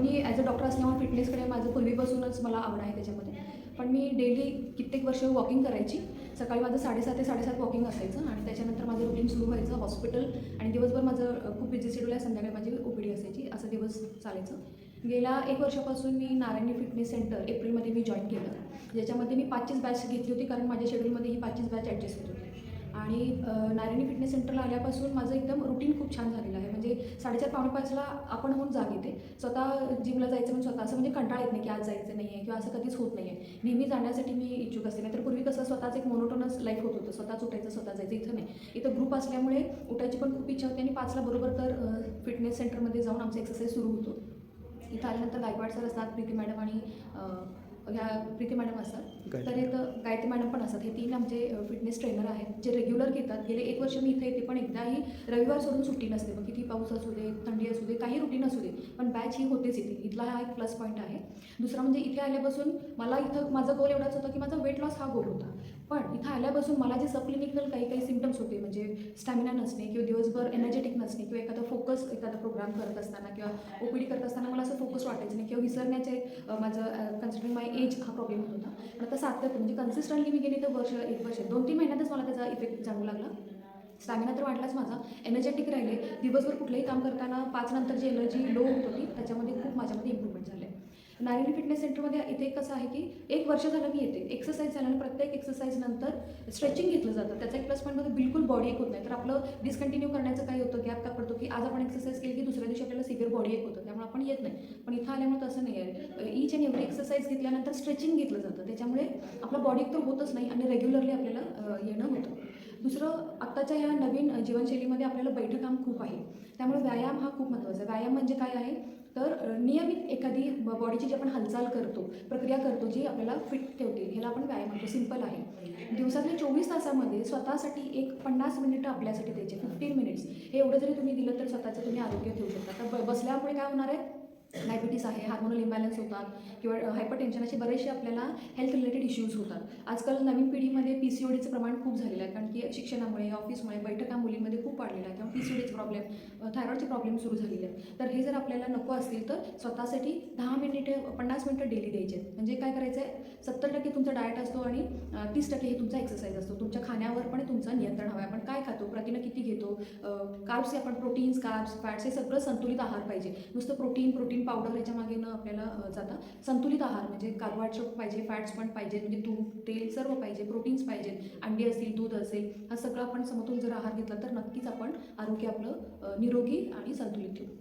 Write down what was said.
Me as a doctor असल्यामुळे फिटनेसकडे माझं पूर्वीपासूनच मला आवड आहे त्याच्यामध्ये. पण मी डेली कित्येक वर्ष वॉकिंग करायची. सकाळी माझं 7:30 ते 7:30 वॉकिंग असायचं आणि त्याच्यानंतर माझं रुटीन सुरू व्हायचं हॉस्पिटल आणि दिवसभर माझं खूप बिझी शेड्यूल आहे. संध्याकाळी माझी OPD असायची. असं दिवस चालायचं. गेल्या 1 वर्षापासून मी नारायणी फिटनेस सेंटर एप्रिलमध्ये मी जॉईन केलं, ज्याच्यामध्ये मी 5चीच बॅच घेतली होती, कारण माझ्या शेड्यूलमध्ये ही 5चीच बॅच ॲडजस्ट होत होती. आणि नारायणी फिटनेस सेंटरला आल्यापासून माझं एकदम रुटीन खूप छान झालेलं आहे. म्हणजे 4:30 पावणे 5ला आपण होऊन जाग येते. स्वतः जिमला जायचं म्हणून स्वतः असं म्हणजे कंटाळा येत नाही की आज जायचं नाही आहे किंवा असं कधीच होत नाही आहे. नेहमी जाण्यासाठी मी इच्छुक असते. नाहीतर पूर्वी कसं स्वतःच एक मोनोटोनस लाईफ होत होतं. स्वतःच उठायचं, स्वतः जायचं. इथं नाही. इथं ग्रुप असल्यामुळे उठायची पण खूप इच्छा होती आणि 5ला बरोबर तर फिटनेस सेंटरमध्ये जाऊन आमचा एक्सरसाइज सुरू होतो. इथं आल्यानंतर गायकवाड सर असतात, प्रीती मॅडम आणि ह्या प्रीती मॅडम असतात. तर इथं गायत्री मॅडम पण असतात. हे 3 आमचे फिटनेस ट्रेनर आहेत, जे रेग्युलर घेतात. गेले 1 वर्ष मी इथे येते, पण एकदाही रविवार सोडून सुट्टी नसते. मग किती पाऊस असू दे, थंडी असू दे, काही रुटीन असू दे, पण बॅच ही होतेच इथे. इथला हा एक प्लस पॉईंट आहे. दुसरा म्हणजे इथे आल्यापासून मला इथं माझा गोल एवढाच होता की माझा वेट लॉस हा गोल होता. पण इथं आल्यापासून मला जे सबक्लिनिकल काही सिम्पटम्स होते, म्हणजे स्टॅमिना नसणे किंवा दिवसभर एनर्जेटिक नसणे किंवा एखादा प्रोग्राम करत असताना किंवा OPD करत असताना मला असं फोकस वाटायचं नाही किंवा विसरण्याचे माझं कन्सिडरिंग माय एज हा प्रॉब्लेम होत होता. पण आता सातत्य म्हणजे कन्सिस्टंटली मी गेली तर 1 वर्ष 2-3 महिन्यातच मला त्याचा इफेक्ट जाणवू लागला. स्टॅमिना तर वाढलाच माझा, एनर्जेटिक राहिले. दिवसभर कुठलंही काम करताना 5 नंतर जी एनर्जी लो होत होती त्याच्यामध्ये खूप माझ्यामध्ये इम्प्रूव्हमेंट झालं आहे. नारायणी फिटनेस सेंटरमध्ये इथे कसं आहे की 1 वर्ष झालं मी येते. एक्सरसाइज झाल्यानं प्रत्येक एक्सरसाइजनंतर स्ट्रेचिंग घेतलं जातं. त्याचा एक प्लस पॉईंटमध्ये बिलकुल बॉडी एक होत नाही. तर आपलं डिस्कंटिन्यू करण्याचं काय होतं, गॅप का पडतो की आज आपण एक्सरसाइज केली की दुसऱ्या दिवशी आपल्याला सिव्हिअर बॉडी एक होतं, त्यामुळे आपण येत नाही. पण इथं आल्यामुळे तसं नाही आहे. ईच अँड एव्हरी एक्सरसाइज घेतल्यानंतर स्ट्रेचिंग घेतलं जातं. त्याच्यामुळे आपलं बॉडी तर होतच नाही आणि रेग्युलरली आपल्याला येणं होतं. दुसरं, आत्ताच्या ह्या नवीन जीवनशैलीमध्ये आपल्याला बैठं काम खूप आहे. त्यामुळे व्यायाम हा खूप महत्त्वाचा आहे. व्यायाम म्हणजे काय आहे, तर नियमित एखादी बॉडीची जी आपण हालचाल करतो, प्रक्रिया करतो, जी आपल्याला फिट ठेवते, ह्याला आपण व्यायाम म्हणतो. सिंपल आहे. दिवसातल्या 24 तासामध्ये स्वतःसाठी एक 50 मिनिटं आपल्यासाठी द्यायचे, 15 मिनिट्स. हे एवढं जरी तुम्ही दिलं तर स्वतःचं तुम्ही आरोग्य ठेवू शकता. तर बसल्यामुळे काय होणार आहे, डायबिटीस आहे, हार्मोनल इम्बॅलन्स होतात किंवा हायपरटेन्शन असे बरेचसे आपल्याला हेल्थ रिलेटेड इश्यूज होतात. आजकाल नवीन पिढीमध्ये PCODचं प्रमाण खूप झालेलं आहे, कारण की शिक्षणामुळे, ऑफिसमुळे, बैठका मुलींमध्ये खूप वाढलेला आहे किंवा PCODचे प्रॉब्लेम, थायरॉईडचे प्रॉब्लेम सुरू झालेले आहेत. तर हे जर आपल्याला नको असतील तर स्वतःसाठी 10 मिनिटे 50 मिनिटं डेली द्यायचे आहेत. म्हणजे काय करायचं आहे, 70% तुमचा डाएट असतो आणि 30% हे तुमचा एक्सरसाइज असतो. तुमच्या खाण्यावर पण तुमचं नियंत्रण हवं आहे. आपण काय खातो, प्रथिनं किती घेतो, कार्ब्स आपण प्रोटीन्स, कार्ब्स, फॅट्स हे सगळं संतुलित आहार पाहिजे. नुसतं प्रोटीन पावडर याच्या मागे न आपल्याला जाता संतुलित आहार म्हणजे कार्बोहायड्रेट पाहिजे, फॅट्स पण पाहिजे, म्हणजे तूप, तेल सर्व पाहिजे, प्रोटीन्स पाहिजेत, अंडी असतील, दूध असेल, हा सगळं आपण समतोल जर आहार घेतला तर नक्कीच आपण आरोग्य आपलं निरोगी आणि संतुलित ठेवू.